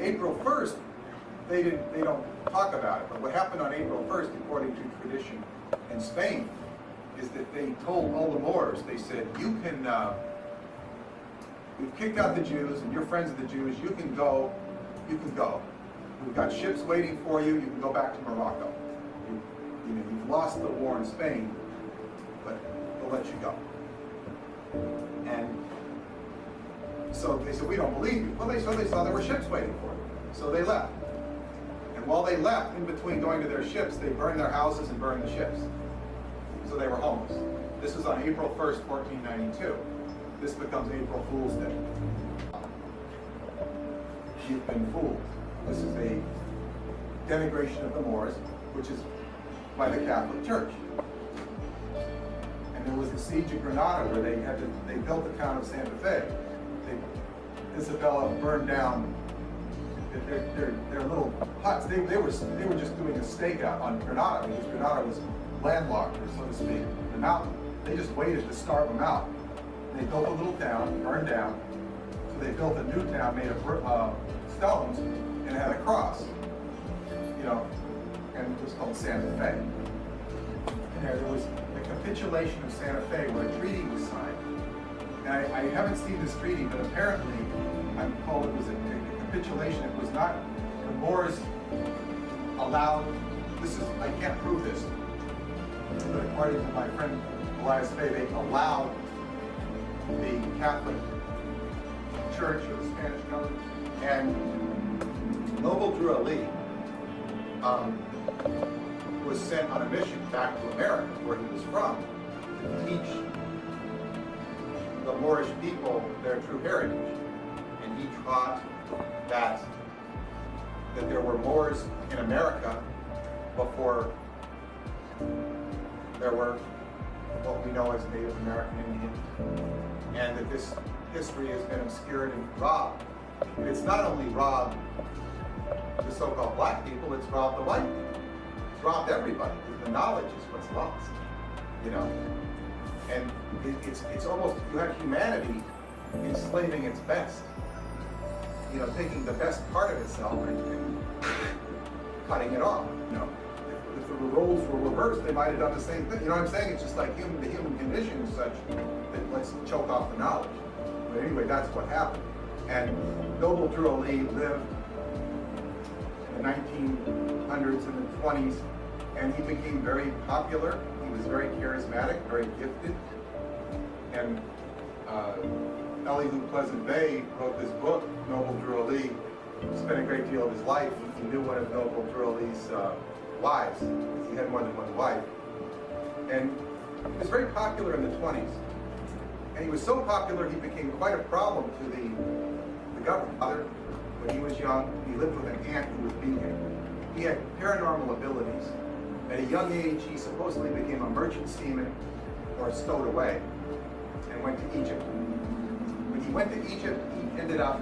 April 1st, they don't talk about it, but what happened on April 1st, according to tradition in Spain, is that they told all the Moors, they said, you can, we've kicked out the Jews, and you're friends of the Jews, you can go. We've got ships waiting for you, you can go back to Morocco. You've lost the war in Spain, but we'll let you go. And so they said, we don't believe you. Well, they saw there were ships waiting for them. So they left. And while they left, in between going to their ships, they burned their houses and burned the ships. So they were homeless. This was on April 1st, 1492. This becomes April Fool's Day. You've been fooled. This is a denigration of the Moors, which is by the Catholic Church. And there was the siege of Grenada where they built the town of Santa Fe. Isabella burned down their little huts. They were just doing a stakeout on Grenada because Grenada was landlocked, or so to speak, the mountain. They just waited to starve them out. And they built a little town, burned down. So they built a new town made of stones and had a cross, and it was called Santa Fe. And there was the capitulation of Santa Fe where a treaty was signed. And I haven't seen this treaty, but apparently I'm told it was a capitulation. It was not, the Moors allowed, I can't prove this, but according to my friend Elias Fay, they allowed the Catholic Church or the Spanish government and Noble Drew Ali was sent on a mission back to America, where he was from, to teach the Moorish people their true heritage. And he taught that there were Moors in America before there were what we know as Native American Indians, and that this history has been obscured and robbed. And it's not only robbed the so-called black people, it's robbed the white people. It's robbed everybody, because the knowledge is what's lost, And it's almost, you have humanity enslaving its best, taking the best part of itself and cutting it off, If the roles were reversed, they might have done the same thing. You know what I'm saying? It's just like the human condition is such that let's choke off the knowledge. But anyway, that's what happened. And Noble Drew Ali lived in the 1900s and the 20s, and he became very popular. He was very charismatic, very gifted. And Elihu Pleasant Bay wrote this book, Noble Drew Ali. Spent a great deal of his life. He knew one of Noble Drew Ali's wives. He had more than one wife. And he was very popular in the 20s. And he was so popular, he became quite a problem to the government. When he was young, he lived with an aunt who was beating him. He had paranormal abilities. At a young age, he supposedly became a merchant seaman or stowed away and went to Egypt. When he went to Egypt, he ended up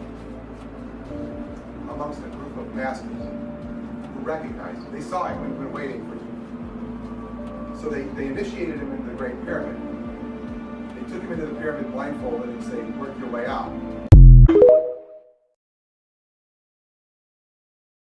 amongst a group of masters who recognized him. They saw him and were waiting for him. So they initiated him into the Great Pyramid. They took him into the pyramid blindfolded and said, work your way out.